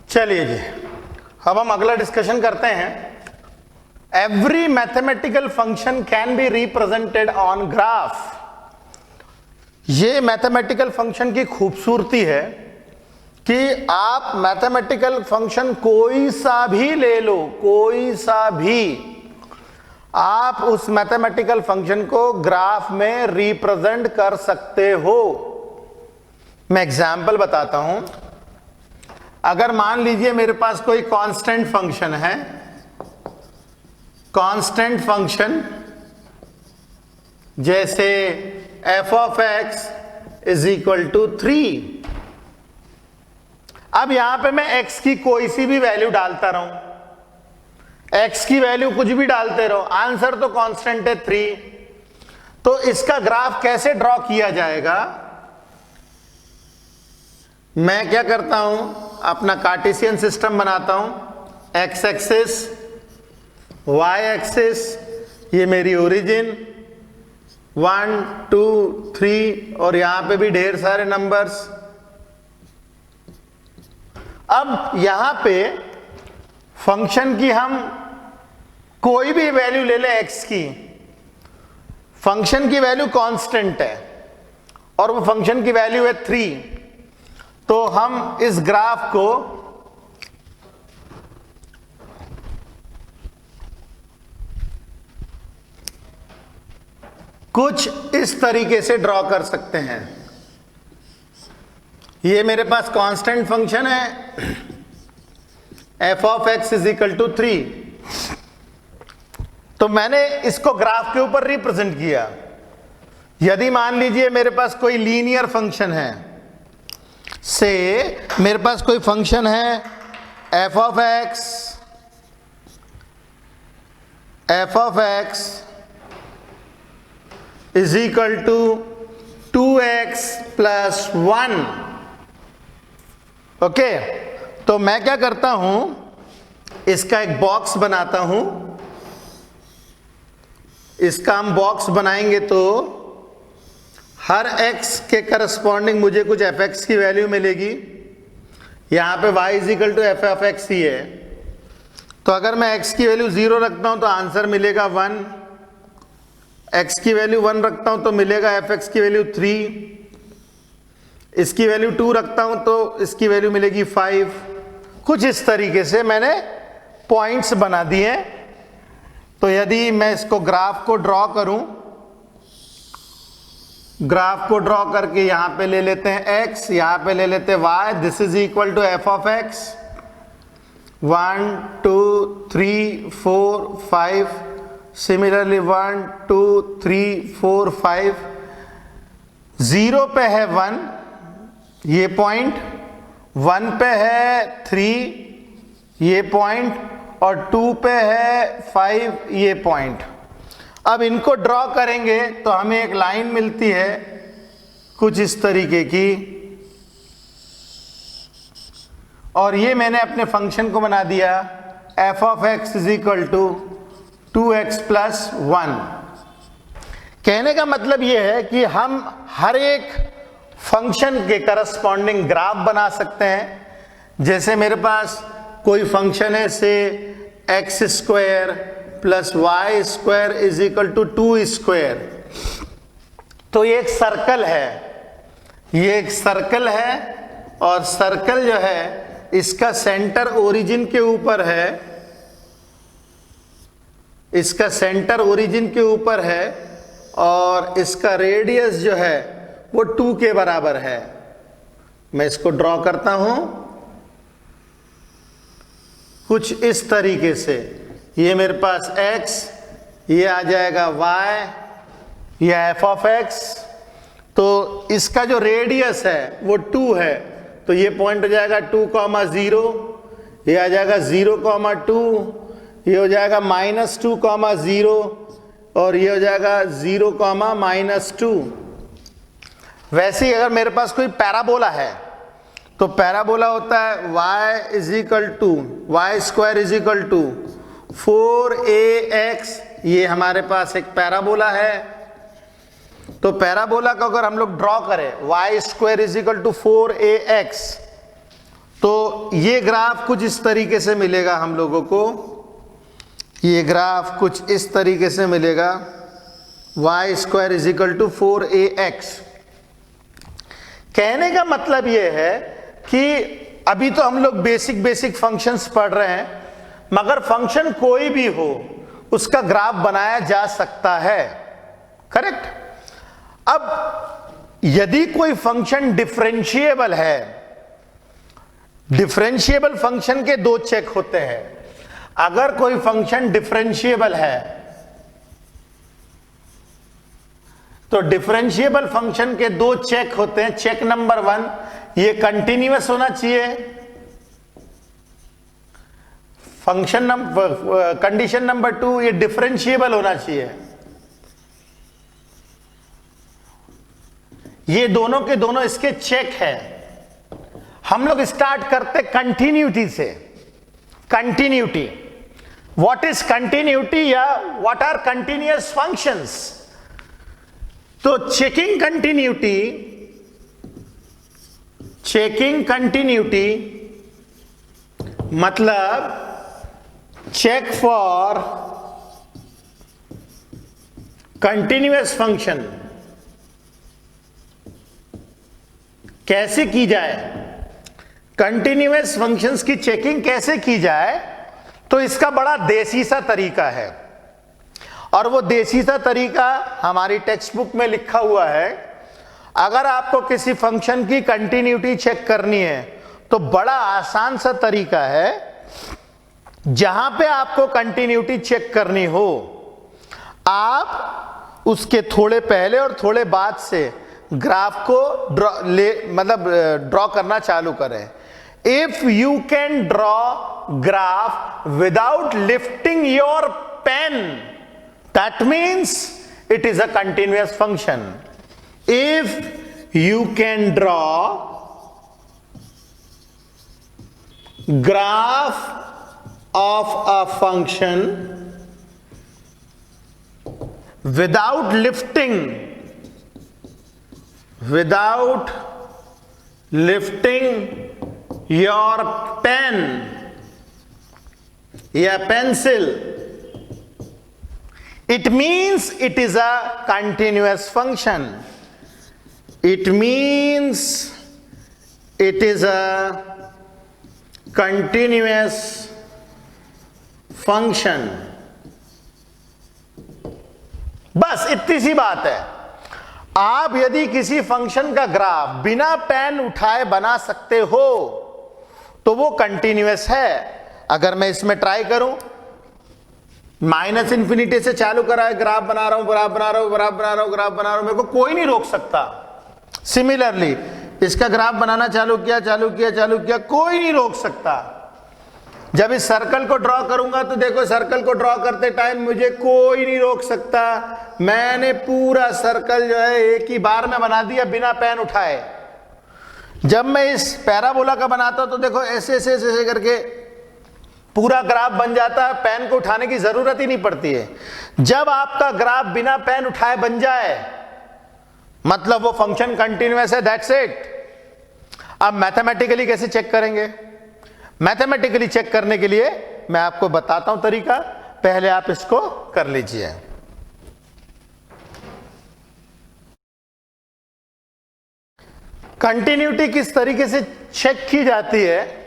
चलिए जी, अब हम अगला डिस्कशन करते हैं। Every mathematical function can be represented on graph. ये मैथमेटिकल फंक्शन की खूबसूरती है कि आप मैथमेटिकल फंक्शन कोई सा भी ले लो, कोई सा भी, आप उस मैथमेटिकल फंक्शन को ग्राफ में रिप्रेजेंट कर सकते हो। मैं एग्जाम्पल बताता हूं। अगर मान लीजिए मेरे पास कोई कांस्टेंट फंक्शन है, कांस्टेंट फंक्शन जैसे f of x is equal to 3। अब यहां पे मैं x की कोई सी भी वैल्यू डालता रहूं, x की वैल्यू कुछ भी डालते रहो, आंसर तो कांस्टेंट है 3। तो इसका ग्राफ कैसे ड्रॉ किया जाएगा? मैं क्या करता हूं, अपना कार्टेशियन सिस्टम बनाता हूं। x एक्सिस, y एक्सिस, ये मेरी ओरिजिन 1 2 3 और यहां पे भी ढेर सारे नंबर्स। अब यहां पे फंक्शन की हम कोई भी वैल्यू ले लें x की, फंक्शन की वैल्यू कांस्टेंट है और वो फंक्शन की वैल्यू है 3। तो हम इस ग्राफ को कुछ इस तरीके से ड्रॉ कर सकते हैं। ये मेरे पास कांस्टेंट फंक्शन है f of x is equal to 3। तो मैंने इसको ग्राफ के ऊपर रिप्रेजेंट किया। यदि मान लीजिए मेरे पास कोई लीनियर फंक्शन है, से मेरे पास कोई फंक्शन है f of x is equal to 2x plus 1। Okay, तो मैं क्या करता हूं, इसका एक बॉक्स बनाता हूं। इसका हम बॉक्स बनाएंगे तो हर x के करस्पॉन्डिंग मुझे कुछ fx की वैल्यू मिलेगी। यहां पे y is equal to f of x ही है। तो अगर मैं x की वैल्यू 0 रखता हूं तो आंसर मिलेगा 1, x की वैल्यू 1 रखता हूं तो मिलेगा fx की वैल्यू 3, इसकी वैल्यू 2 रखता हूं तो इसकी वैल्यू मिलेगी 5। कुछ इस तरीके से मैंने पॉइंट्स बना दिए। तो यदि मैं इसको ग्राफ को ड्रॉ करूं, ग्राफ को ड्रॉ करके यहां पे ले लेते हैं x, यहां पे ले लेते हैं y, this is equal to f of x 1 2 3 4 5, similarly 1 2 3 4 5। 0 पे है 1 ये पॉइंट, 1 पे है 3 ये पॉइंट और 2 पे है 5 ये पॉइंट। अब इनको ड्रॉ करेंगे तो हमें एक लाइन मिलती है कुछ इस तरीके की, और ये मैंने अपने फंक्शन को बना दिया f of x is equal to 2x plus 1। कहने का मतलब ये है कि हम हर एक फंक्शन के करस्पॉन्डिंग ग्राफ बना सकते हैं। जैसे मेरे पास कोई फंक्शन है से x square plus y square is equal to 2 square. तो ये एक सर्कल है, ये एक सर्कल है और सर्कल जो है इसका सेंटर ओरिजिन के ऊपर है, इसका सेंटर ओरिजिन के ऊपर है और इसका रेडियस जो है वो 2 के बराबर है। मैं इसको ड्रॉ करता हूं कुछ इस तरीके से। ये मेरे पास x, ये आ जाएगा y, ये f ऑफ x। तो इसका जो रेडियस है वो 2 है, तो ये पॉइंट हो जाएगा 2,0, ये आ जाएगा 0,2, ये हो जाएगा -2,0 और ये हो जाएगा 0,-2। वैसे ही अगर मेरे पास कोई पैराबोला है तो पैराबोला होता है y is equal to y square is equal to 4ax। ये हमारे पास एक पैराबोला है। तो पैराबोला को अगर हम लोग ड्रॉ करें y square is equal to 4ax, तो ये ग्राफ कुछ इस तरीके से मिलेगा हम लोगों को, ये ग्राफ कुछ इस तरीके से मिलेगा, y square is equal to 4ax। कहने का मतलब ये है कि अभी तो हम लोग बेसिक फंक्शंस पढ़ रहे हैं, मगर फंक्शन कोई भी हो उसका ग्राफ बनाया जा सकता है, करेक्ट। अब यदि कोई फंक्शन डिफरेंशिएबल है, डिफरेंशिएबल फंक्शन के दो चेक होते हैं। अगर कोई फंक्शन डिफरेंशिएबल है तो डिफरेंशिएबल फंक्शन के दो चेक होते हैं। चेक नंबर 1, ये कंटिन्यूअस होना चाहिए। कंडीशन नंबर 2, ये डिफरेंशिएबल होना चाहिए। ये दोनों के दोनों इसके चेक है। हम लोग स्टार्ट करते कंटिन्यूटी से। कंटिन्यूटी, व्हाट इज कंटिन्यूटी या व्हाट आर कंटिन्यूअस फंक्शंस। तो चेकिंग कंटिन्यूटी मतलब चेक फॉर कंटिन्यूअस फंक्शन कैसे की जाए, कंटिन्यूअस फंक्शंस की चेकिंग कैसे की जाए, तो इसका बड़ा देसी सा तरीका है। और वो देसी सा तरीका हमारी टेक्स्ट बुक में लिखा हुआ है। अगर आपको किसी फंक्शन की कंटिन्यूटी चेक करनी है तो बड़ा आसान सा तरीका है। जहां पे आपको कंटिन्यूटी चेक करनी हो, आप उसके थोड़े पहले और थोड़े बाद से ग्राफ को ड्रॉ करना चालू करें। If you can draw graph without lifting your pen, that means it is a continuous function. If you can draw graph of a function without lifting your pen या pencil, it means it is a continuous function. It means it is a continuous function. बस इतनी सी बात है। आप यदि किसी function का graph बिना पेन उठाए बना सकते हो तो वो कंटिन्यूअस है। अगर मैं इसमें ट्राई करूं, माइनस इन्फिनिटी से चालू करा है, ग्राफ बना रहा हूं, मेरे को कोई नहीं रोक सकता। सिमिलरली इसका ग्राफ बनाना चालू किया, कोई नहीं रोक सकता। जब इस सर्कल को ड्रॉ करूंगा तो देखो, सर्कल को ड्रॉ करते टाइम मुझे कोई नहीं रोक सकता। मैंने पूरा सर्कल जो है एक ही बार में बना दिया बिना पेन उठाए। जब मैं इस पैराबोला का बनाता हूं तो देखो ऐसे करके पूरा ग्राफ बन जाता है, पेन को उठाने की जरूरत ही नहीं पड़ती है। जब आपका ग्राफ बिना पेन उठाए बन जाए मतलब वो फंक्शन कंटिन्यूअस है, दैट्स इट। अब मैथमेटिकली कैसे चेक करेंगे? मैथमेटिकली चेक करने के लिए मैं आपको बताता हूं तरीका, पहले आप इसको कर लीजिए। कंटिन्यूटी किस तरीके से चेक की जाती है,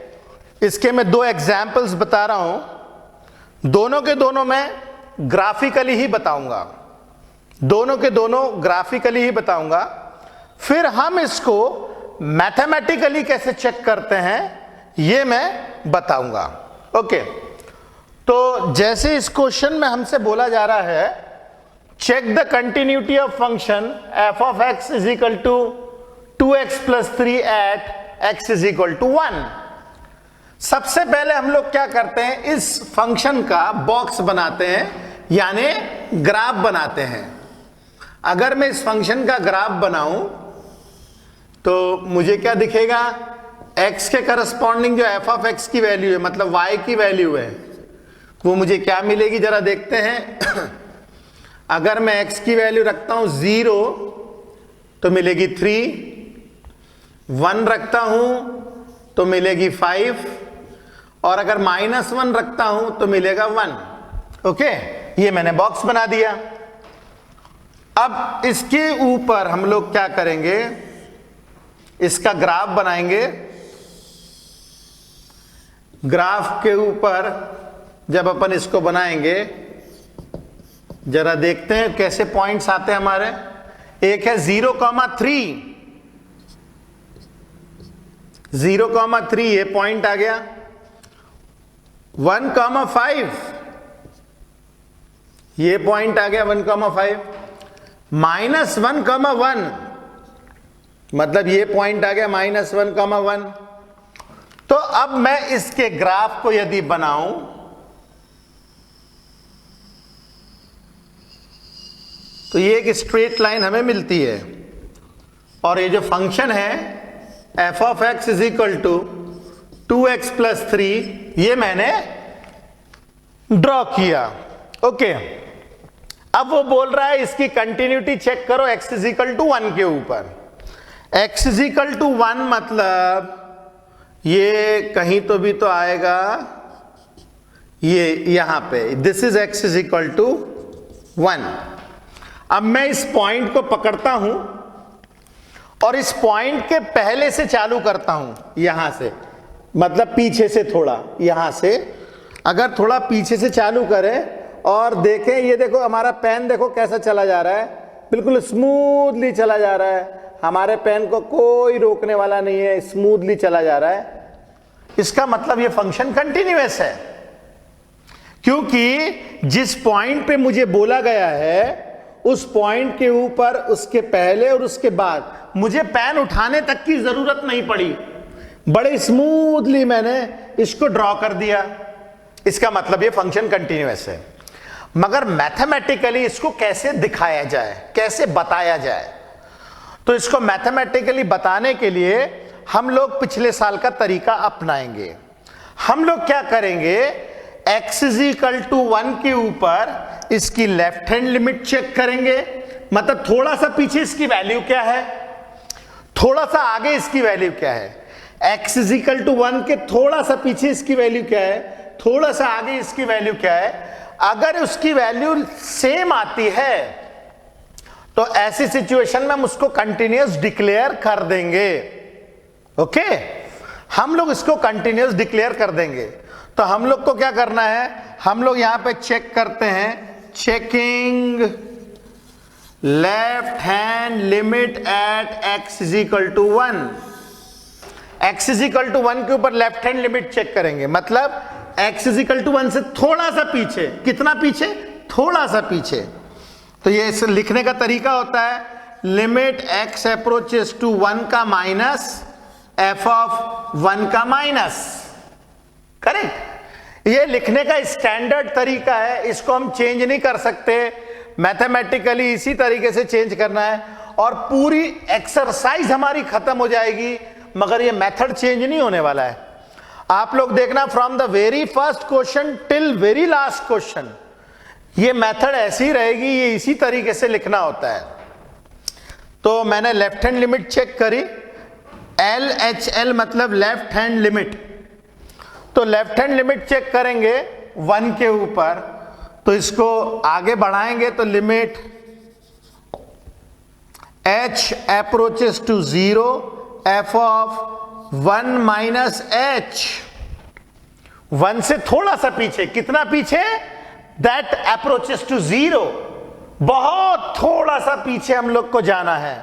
इसके मैं दो एग्जाम्पल्स बता रहा हूं। दोनों के दोनों मैं ग्राफिकली ही बताऊंगा, ग्राफिकली ही बताऊंगा। फिर हम इसको मैथमेटिकली कैसे चेक करते हैं ये मैं बताऊंगा। ओके, तो जैसे इस क्वेश्चन में हमसे बोला जा रहा है, check the continuity of function f of x is equal to 2x + 3 at x is equal to 1। सबसे पहले हम लोग क्या करते हैं, इस फंक्शन का बॉक्स बनाते हैं, यानी ग्राफ बनाते हैं। अगर मैं इस फंक्शन का ग्राफ बनाऊं तो मुझे क्या दिखेगा, x के करस्पॉन्डिंग जो f ऑफ x की वैल्यू है, मतलब y की वैल्यू है, वो मुझे क्या मिलेगी जरा देखते हैं। अगर मैं x की वैल्यू रखता हूं 0 तो मिलेगी 3, 1 रखता हूं तो मिलेगी 5, और अगर -1 रखता हूं तो मिलेगा 1। ओके, ये मैंने बॉक्स बना दिया। अब इसके ऊपर हम लोग क्या करेंगे, इसका ग्राफ बनाएंगे। ग्राफ के ऊपर जब अपन इसको बनाएंगे, जरा देखते हैं कैसे पॉइंट्स आते हैं हमारे। एक है 0,3, 0,3 ये पॉइंट आ गया। 1,5 ये पॉइंट आ गया, 1,5। -1,1 मतलब ये पॉइंट आ गया -1,1। तो अब मैं इसके ग्राफ को यदि बनाऊं, तो ये एक स्ट्रेट लाइन हमें मिलती है, और ये जो फंक्शन है f(x) = 2x + 3, ये मैंने ड्रॉ किया। ओके, अब वो बोल रहा है इसकी कंटिन्यूटी चेक करो x = 1 के ऊपर। x = 1 मतलब ये कहीं तो भी तो आएगा, ये यहां पे दिस इज x = 1। अब मैं इस पॉइंट को पकड़ता हूं और इस पॉइंट के पहले से चालू करता हूं, यहां से, मतलब पीछे से थोड़ा, यहां से अगर थोड़ा पीछे से चालू करें और देखें, ये देखो हमारा पेन देखो कैसा चला जा रहा है, बिल्कुल स्मूथली चला जा रहा है। हमारे पेन को कोई रोकने वाला नहीं है, स्मूथली चला जा रहा है। इसका मतलब ये फंक्शन कंटिन्यूअस है, क्योंकि जिस पॉइंट पे मुझे बोला गया है उस पॉइंट के ऊपर, उसके पहले और उसके बाद मुझे पेन उठाने तक की जरूरत नहीं पड़ी, बड़े स्मूथली मैंने इसको ड्रॉ कर दिया। इसका मतलब ये फंक्शन कंटिन्यूअस है। मगर मैथमेटिकली इसको कैसे दिखाया जाए, कैसे बताया जाए, तो इसको मैथमेटिकली बताने के लिए हम लोग पिछले साल का तरीका अपनाएंगे। हम लोग क्या करेंगे, x = 1 के ऊपर इसकी लेफ्ट हैंड लिमिट चेक करेंगे, मतलब थोड़ा सा पीछे इसकी वैल्यू क्या है, थोड़ा सा आगे इसकी वैल्यू क्या है। x = 1 के थोड़ा सा पीछे इसकी वैल्यू क्या है, थोड़ा सा आगे इसकी वैल्यू क्या है। अगर उसकी वैल्यू सेम आती है तो ऐसी सिचुएशन में हम उसको कंटिन्यूअस डिक्लेयर कर देंगे। ओके, हम लोग इसको कंटिन्यूअस डिक्लेयर कर देंगे। तो हम लोग को क्या करना है, हम लोग यहां पे चेक करते हैं, checking left hand limit at x = 1। x = 1 के ऊपर लेफ्ट हैंड लिमिट चेक करेंगे, मतलब x = 1 से थोड़ा सा पीछे, कितना पीछे, थोड़ा सा पीछे। तो ये इसे लिखने का तरीका होता है, लिमिट x अप्रोचेस टू 1 का माइनस f(1) का माइनस। करेक्ट, ये लिखने का स्टैंडर्ड तरीका है, इसको हम चेंज नहीं कर सकते। मैथमेटिकली इसी तरीके से चेंज करना है और पूरी एक्सरसाइज हमारी खत्म हो जाएगी, मगर ये मेथड चेंज नहीं होने वाला है। आप लोग देखना, from the very first question till very last question, ये मेथड ऐसी रहेगी, ये इसी तरीके से लिखना होता है। तो मैंने लेफ्ट हैंड लिमिट चेक करी, LHL मतलब लेफ्ट हैंड लिमिट। तो लेफ्ट हैंड लिमिट चेक करेंगे 1 के ऊपर, तो इसको आगे बढ़ाएंगे तो limit h approaches to 0 f(1 - h)। 1 से थोड़ा सा पीछे, कितना पीछे, दैट अप्रोचेस टू 0, बहुत थोड़ा सा पीछे हम लोग को जाना है।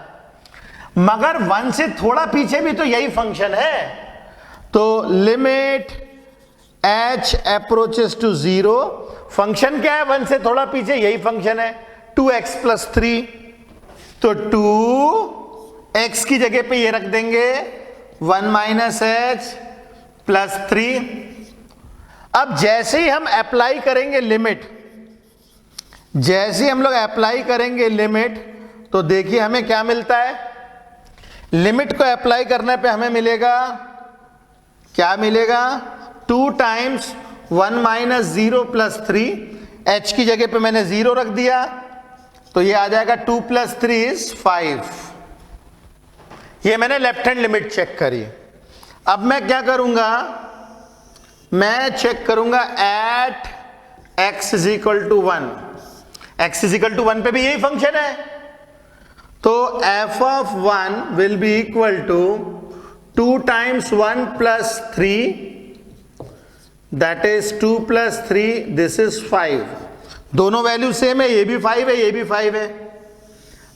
मगर 1 से थोड़ा पीछे भी तो यही फंक्शन है। तो limit h approaches to 0, function क्या है, 1 से थोड़ा पीछे, यही फंक्शन है, 2x + 3। तो 2x की जगह पे ये रख देंगे 1 - h + 3। अब जैसे ही हम अप्लाई करेंगे लिमिट, जैसे ही हम लोग अप्लाई करेंगे लिमिट, तो देखिए हमें क्या मिलता है। लिमिट को अप्लाई करने पे हमें मिलेगा, क्या मिलेगा, 2 × 1 - 0 + 3। h की जगह पे मैंने 0 रख दिया, तो ये आ जाएगा 2 + 3 = 5। ये मैंने लेफ्ट हैंड लिमिट चेक करी। अब मैं क्या करूंगा, मैं चेक करूंगा at x is equal to 1, x is equal to 1 पे भी यही फंक्शन है, तो f of 1 will be equal to 2 times 1 plus 3, that is 2 plus 3, this is 5। दोनों वैल्यू सेम है, ये भी 5 है, ये भी 5 है।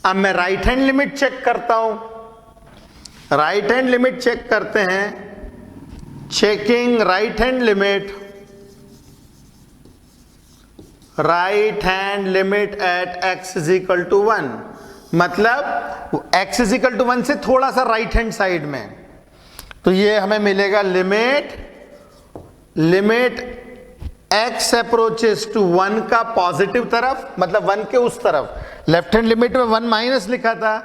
अब मैं राइट हैंड लिमिट चेक करता हूं, राइट हैंड लिमिट चेक करते हैं, checking right hand limit, right hand limit at x is equal to 1, मतलब x इज इक्वल टू 1 से थोड़ा सा राइट हैंड साइड में, तो ये हमें मिलेगा लिमिट x अप्रोचेस टू 1 का पॉजिटिव तरफ, मतलब 1 के उस तरफ। लेफ्ट हैंड लिमिट में 1 माइनस लिखा था,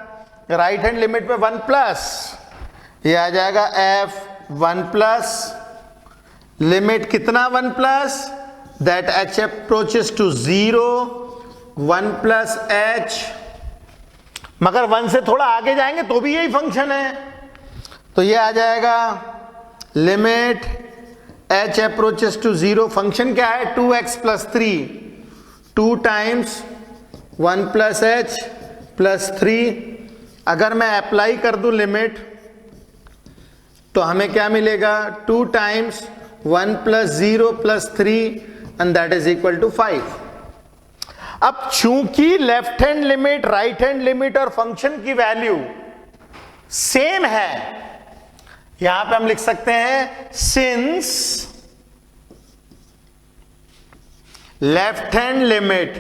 राइट हैंड लिमिट में 1 प्लस, ये आ जाएगा f 1 प्लस, लिमिट कितना 1 plus, that h approaches to 0, 1 plus h, मगर 1 से थोड़ा आगे जाएंगे तो भी यही फंक्शन है, तो ये आ जाएगा limit h approaches to 0, function क्या है 2x plus 3, 2 times 1 plus h plus 3। अगर मैं अप्लाई कर दूं लिमिट तो हमें क्या मिलेगा, 2 times 1 plus 0 plus 3 and that is equal to 5। अब चूंकि left hand limit, right hand limit और फंक्शन की वैल्यू सेम है, यहां पे हम लिख सकते हैं since left hand limit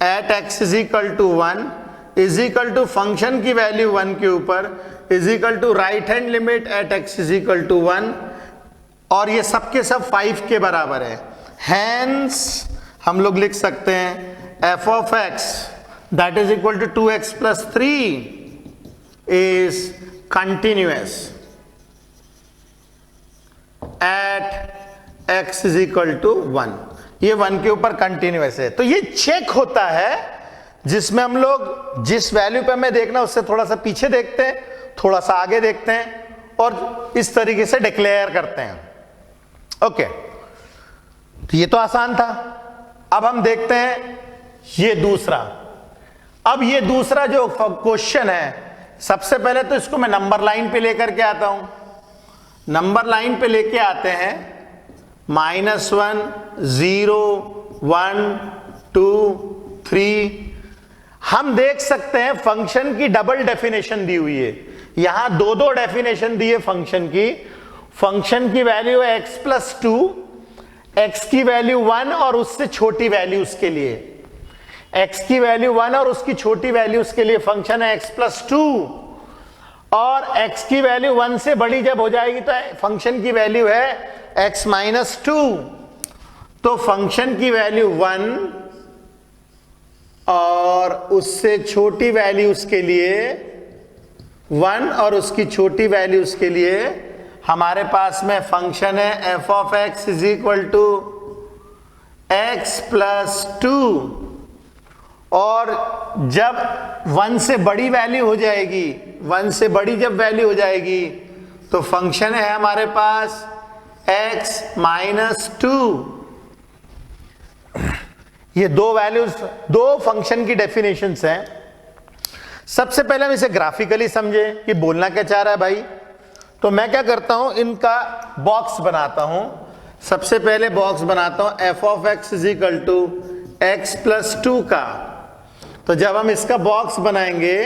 at x is equal to 1 is equal to function की वैल्यू 1 के ऊपर is equal to right hand limit at x is equal to 1, और ये सब के सब 5 के बराबर है। हैंस हम लोग लिख सकते हैं f of x that is equal to 2x plus 3 is continuous at x is equal to 1, ये 1 के ऊपर कंटिन्यूअस है। तो ये चेक होता है जिसमें हम लोग जिस वैल्यू पे हमें देखना उससे थोड़ा सा पीछे देखते हैं, थोड़ा सा आगे देखते हैं और इस तरीके से डिक्लेयर करते हैं। ओके, तो ये तो आसान था। अब हम देखते हैं ये दूसरा। अब ये दूसरा जो क्वेश्चन है, सबसे पहले तो इसको मैं नंबर लाइन पे लेकर के आता हूं। नंबर लाइन पे लेके आते हैं, -1 0 1 2 3। हम देख सकते हैं फंक्शन की डबल डेफिनेशन दी हुई है, यहां दो डेफिनेशन दी है फंक्शन की। फंक्शन की वैल्यू है x प्लस 2, x की वैल्यू 1 और उससे छोटी वैल्यू उसके लिए, x की वैल्यू 1 और उसकी छोटी वैल्यू उसके लिए फंक्शन है x प्लस 2, और x की वैल्यू 1 से बड़ी जब हो जाएगी तो फंक्शन की वैल्यू है x माइनस 2। तो फंक्शन की वैल्यू 1 और उससे छोटी वैल्यू उसके लिए 1 और उसकी छोटी वैल्यू उसके लिए हमारे पास में फंक्शन है f of x is equal to x plus 2, और जब 1 से बड़ी वैल्यू हो जाएगी, 1 से बड़ी जब वैल्यू हो जाएगी तो फंक्शन है हमारे पास x माइनस 2। ये दो वैल्यूज, दो फंक्शन की डेफिनेशंस हैं। सबसे पहले हम इसे ग्राफिकली समझे कि बोलना क्या चाह रहा है भाई। तो मैं क्या करता हूं, इनका बॉक्स बनाता हूं। सबसे पहले बॉक्स बनाता हूं f of x is equal to x plus 2 का। तो जब हम इसका बॉक्स बनाएंगे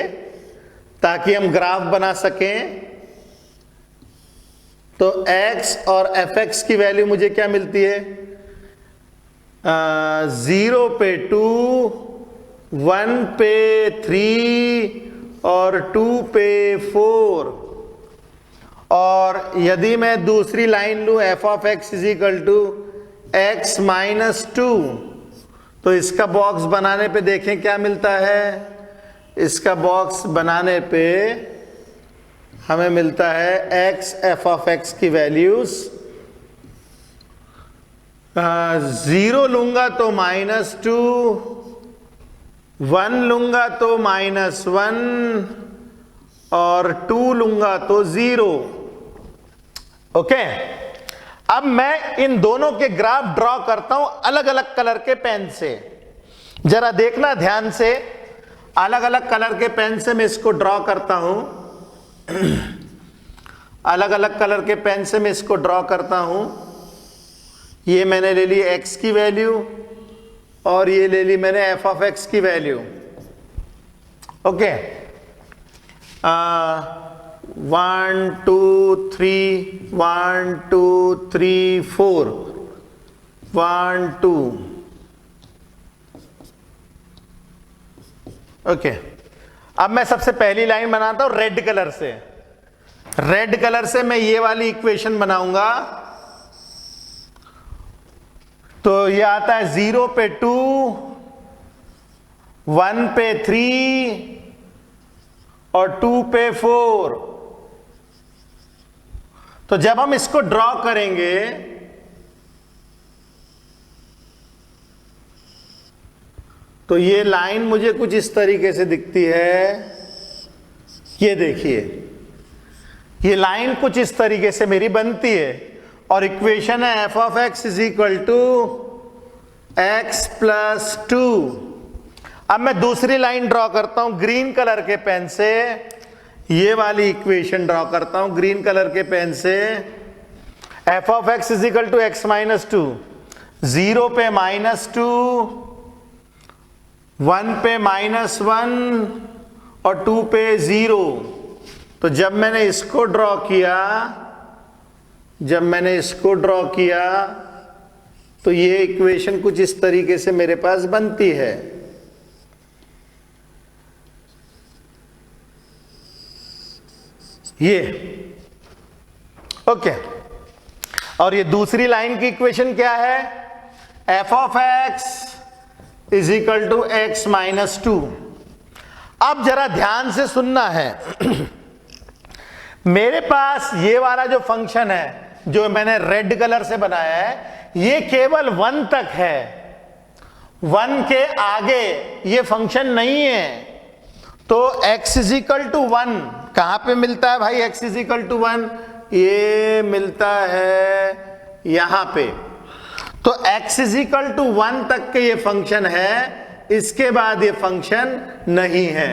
ताकि हम ग्राफ बना सकें, तो x और fx की वैल्यू मुझे क्या मिलती है, 0 पे 2, 1 पे 3 और 2 पे 4। और यदि मैं दूसरी लाइन लूं f of x is equal to x minus 2, तो इसका बॉक्स बनाने पे देखें क्या मिलता है। इसका बॉक्स बनाने पे हमें मिलता है x f ऑफ x की वैल्यूज 0 लूंगा तो -2, 1 लूंगा तो -1 और 2 लूंगा तो 0। ओके, अब मैं इन दोनों के ग्राफ ड्रॉ करता हूं अलग अलग कलर के पेन से। जरा देखना ध्यान से, अलग अलग कलर के पेन से मैं इसको ड्रॉ करता हूं। अलग अलग कलर के पेन से मैं इसको ड्रॉ करता हूं। ये मैंने ले ली x की वैल्यू और ये ले ली मैंने f ऑफ x की वैल्यू। ओके, 1 2 3 1 2 3 4 1 2। ओके, अब मैं सबसे पहली लाइन बनाता हूं रेड कलर से। रेड कलर से मैं ये वाली इक्वेशन बनाऊंगा। तो ये आता है 0 पे 2, 1 पे 3 और 2 पे 4। तो जब हम इसको ड्रॉ करेंगे तो ये लाइन मुझे कुछ इस तरीके से दिखती है। ये देखिए, ये लाइन कुछ इस तरीके से मेरी बनती है और इक्वेशन है f of x is equal to x plus 2। अब मैं दूसरी लाइन ड्रॉ करता हूं ग्रीन कलर के पेन से। ये वाली इक्वेशन ड्रॉ करता हूं ग्रीन कलर के पेन से। f of x is equal to x minus 2, 0 पे -2, 1 पे -1 और 2 पे 0। तो जब मैंने इसको ड्रॉ किया, तो ये इक्वेशन कुछ इस तरीके से मेरे पास बनती है। ये ओके, और ये दूसरी लाइन की इक्वेशन क्या है? f of x is equal to x minus 2। अब जरा ध्यान से सुनना है। मेरे पास ये वाला जो फंक्शन है जो मैंने रेड कलर से बनाया है, ये केवल 1 तक है। 1 के आगे ये फंक्शन नहीं है। तो x इज इक्वल टू 1 कहां पे मिलता है भाई? x इज इक्वल टू 1 ये मिलता है यहां पे। तो x इज इक्वल टू 1 तक के ये फंक्शन है, इसके बाद ये फंक्शन नहीं है।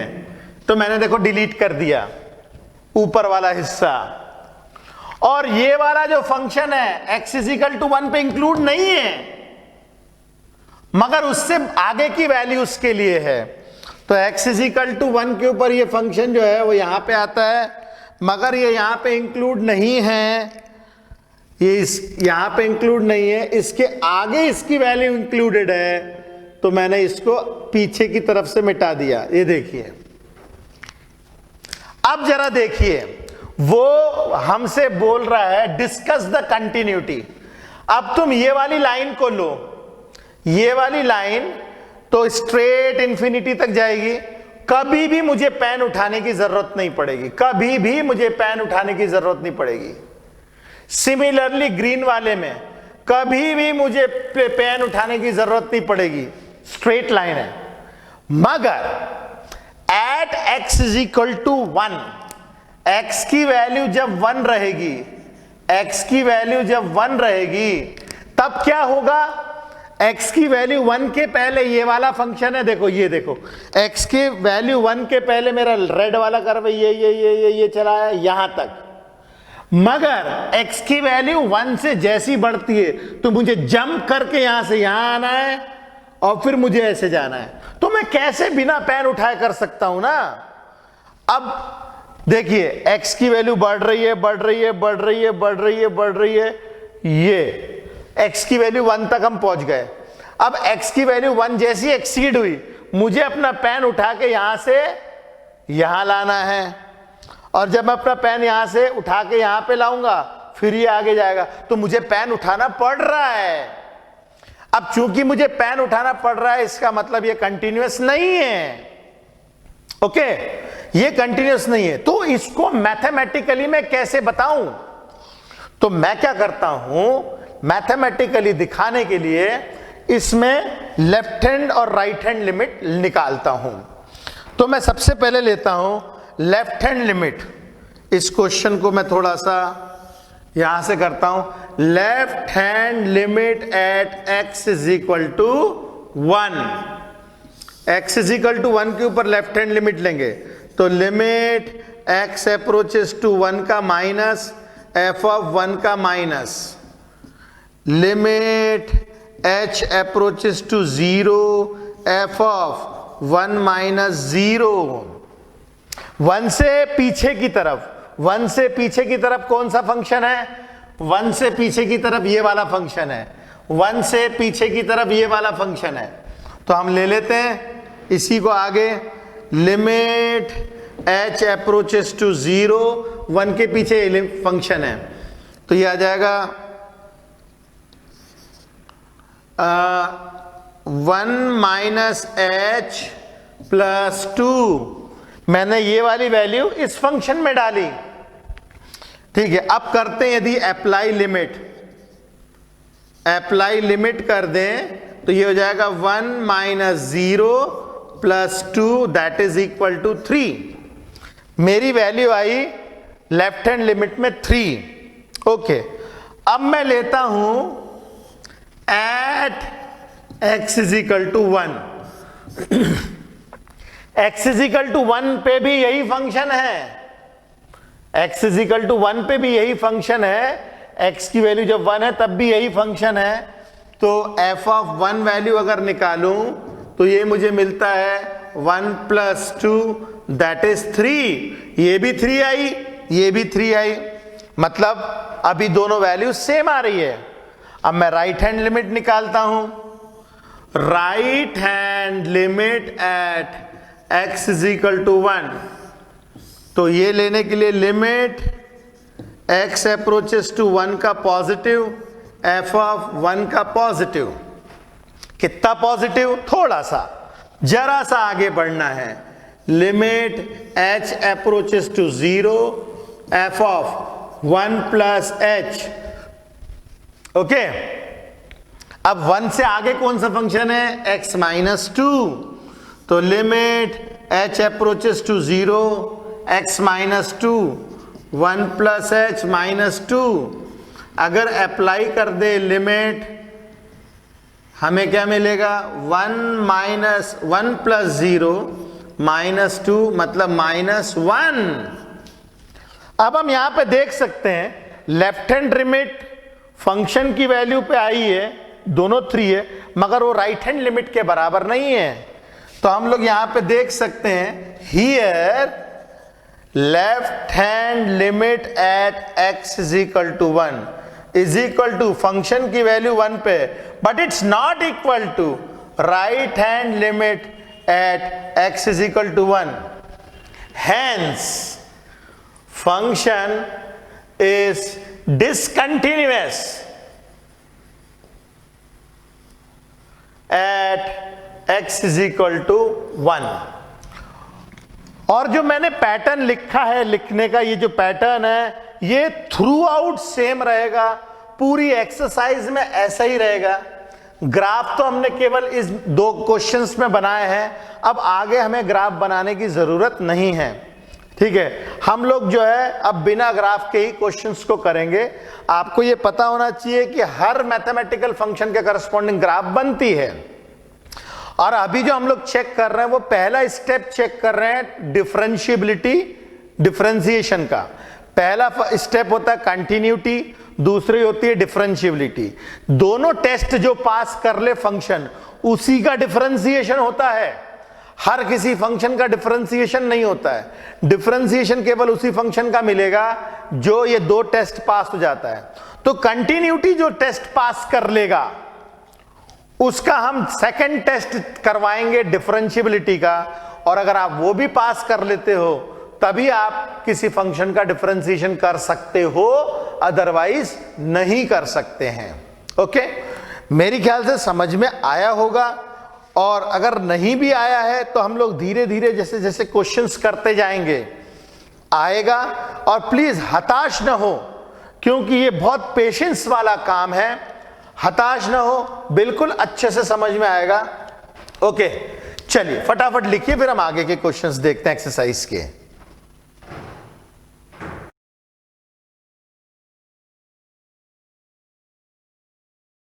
तो मैंने देखो डिलीट कर दिया ऊपर वाला हिस्सा। और ये वाला जो फंक्शन है x इज इक्वल टू 1 पे इंक्लूड नहीं है, मगर उससे आगे की वैल्यू उसके लिए है। तो x इज इक्वल टू 1 के ऊपर ये फंक्शन जो है वो यहां पे आता है, मगर ये यहां पे इंक्लूड नहीं है। ये यहां पे इंक्लूड नहीं है, इसके आगे इसकी वैल्यू इंक्लूडेड है। तो मैंने इसको पीछे की तरफ से मिटा दिया। ये देखिए, अब जरा देखिए, वो हमसे बोल रहा है डिस्कस द कंटिन्यूटी। अब तुम ये वाली लाइन को लो, ये वाली लाइन तो स्ट्रेट इंफिनिटी तक जाएगी। कभी भी मुझे पेन उठाने की जरूरत नहीं पड़ेगी, कभी भी मुझे पेन उठाने की जरूरत नहीं पड़ेगी। सिमिलरली ग्रीन वाले में कभी भी मुझे पेन उठाने की जरूरत नहीं पड़ेगी, स्ट्रेट लाइन है। मगर at x is equal to 1, x की वैल्यू जब 1 रहेगी, x की वैल्यू जब 1 रहेगी, तब क्या होगा? x की वैल्यू 1 के पहले ये वाला फंक्शन है, देखो ये देखो, x की वैल्यू 1 के पहले मेरा रेड वाला कर्व ये चला है यहां तक। मगर x की वैल्यू 1 से जैसी बढ़ती है तो मुझे जंप करके यहां से यहां आना है और फिर मुझे ऐसे जाना है। तो मैं कैसे बिना पेन उठाए कर सकता हूं ना। अब देखिए, x की वैल्यू बढ़ रही है, बढ़ रही है, बढ़ रही है, बढ़ रही है, बढ़ रही है। ये x की वैल्यू 1 तक हम पहुंच गए। अब x की वैल्यू 1 जैसी एक्सीड हुई, मुझे अपना पेन उठा के यहां से यहां लाना है। और जब मैं अपना पेन यहां से उठा के यहां पे लाऊंगा, फिर ये आगे जाएगा। तो मुझे पेन उठाना पड़ रहा है। अब चूंकि मुझे पेन उठाना पड़ रहा है, इसका मतलब ये कंटिन्यूअस नहीं है। ओके, ये कंटिन्यूअस नहीं है। तो इसको मैथमेटिकली मैं कैसे बताऊं? तो मैं क्या करता हूं, मैथमेटिकली दिखाने के लिए इसमें लेफ्ट हैंड और राइट हैंड लिमिट निकालता हूं। तो मैं सबसे पहले लेता हूं लेफ्ट हैंड लिमिट। इस क्वेश्चन को मैं थोड़ा सा यहां से करता हूं, left hand limit at x is equal to 1, x is equal to 1 के ऊपर लेफ्ट हैंड लिमिट लेंगे तो लिमिट x अप्रोचेस टू 1 का माइनस f ऑफ 1 का minus, limit h approaches to 0 f of 1 minus 0। 1 से पीछे की तरफ, 1 से पीछे की तरफ कौन सा फंक्शन है? 1 से पीछे की तरफ ये वाला फंक्शन है, 1 से पीछे की तरफ ये वाला फंक्शन है। तो हम ले लेते हैं इसी को आगे, लिमिट h अप्रोचेस टू 0, 1 के पीछे फंक्शन है तो ये आ जाएगा 1 माइनस h प्लस 2। मैंने ये वाली वैल्यू इस फंक्शन में डाली, ठीक है। अब करते हैं, यदि अप्लाई लिमिट कर दें तो ये हो जाएगा 1 minus 0 plus 2 that is equal to 3। मेरी वैल्यू आई लेफ्ट हैंड लिमिट में 3। ओके, अब मैं लेता हूं at x is equal to 1। x is equal to 1 पे भी यही फंक्शन है, x इज इक्वल टू 1 पे भी यही फंक्शन है, x की वैल्यू जब 1 है तब भी यही फंक्शन है। तो f ऑफ 1 वैल्यू अगर निकालूं तो ये मुझे मिलता है 1 प्लस 2 दैट इज 3। ये भी 3 आई, ये भी 3 आई, मतलब अभी दोनों वैल्यू सेम आ रही है। अब मैं राइट हैंड लिमिट निकालता हूं, right hand limit at x is equal to 1। तो ये लेने के लिए लिमिट x अप्रोचेस टू 1 का पॉजिटिव, f ऑफ 1 का पॉजिटिव। कितना पॉजिटिव? थोड़ा सा, जरा सा आगे बढ़ना है। Limit h approaches to 0 f of 1 plus h। Okay, अब 1 से आगे कौन सा फंक्शन है? x minus 2। तो limit h approaches to 0 x minus 2 1 plus h minus 2। अगर अप्लाई कर दे लिमिट, हमें क्या मिलेगा? 1 माइनस 1 प्लस 0 माइनस 2 मतलब माइनस 1। अब हम यहां पे देख सकते हैं लेफ्ट हैंड लिमिट फंक्शन की वैल्यू पे आई है, दोनों 3 है, मगर वो राइट हैंड लिमिट के बराबर नहीं है। तो हम लोग यहां पे देख सकते हैं here left hand limit at x is equal to 1 is equal to function की वैल्यू 1 पे, but it's not equal to right hand limit at x is equal to 1। Hence function is discontinuous at x is equal to 1। और जो मैंने pattern लिखा है, लिखने का ये जो पैटर्न है ये थ्रू आउट सेम रहेगा, पूरी एक्सरसाइज में ऐसा ही रहेगा। ग्राफ तो हमने केवल इस 2 क्वेश्चंस में बनाए हैं, अब आगे हमें ग्राफ बनाने की जरूरत नहीं है, ठीक है। हम लोग जो है अब बिना ग्राफ के ही क्वेश्चंस को करेंगे। आपको ये पता होना चाहिए कि हर मैथमेटिकल फंक्शन के करस्पॉन्डिंग ग्राफ बनती है। और अभी जो हम लोग चेक कर रहे हैं वो पहला स्टेप चेक कर रहे हैं डिफरेंशिएबिलिटी, डिफरेंशिएशन का। पहला स्टेप होता है कंटिन्यूटी, दूसरी होती है डिफरेंशिएबिलिटी। दोनों टेस्ट जो पास कर ले फंक्शन, उसी का डिफरेंशिएशन होता है, हर किसी फंक्शन का डिफरेंशिएशन नहीं होता है। डिफरेंशिएशन केवल उसी फंक्शन का मिलेगा जो ये 2 टेस्ट पास हो जाता है। तो कंटिन्यूटी जो टेस्ट पास कर लेगा उसका हम सेकंड टेस्ट करवाएंगे डिफरेंशिएबिलिटी का, और अगर आप वो भी पास कर लेते हो तभी आप किसी फंक्शन का डिफरेंशिएशन कर सकते हो, अदरवाइज नहीं कर सकते हैं। ओके, मेरी ख्याल से समझ में आया होगा। और अगर नहीं भी आया है तो हम लोग धीरे धीरे जैसे जैसे क्वेश्चंस करते जाएंगे आएगा। और प्लीज हताश न हो, क्योंकि ये बहुत पेशेंस वाला काम है। हताश न हो, बिल्कुल अच्छे से समझ में आएगा। ओके, चलिए फटाफट लिखिए, फिर हम आगे के क्वेश्चंस देखते हैं एक्सरसाइज के।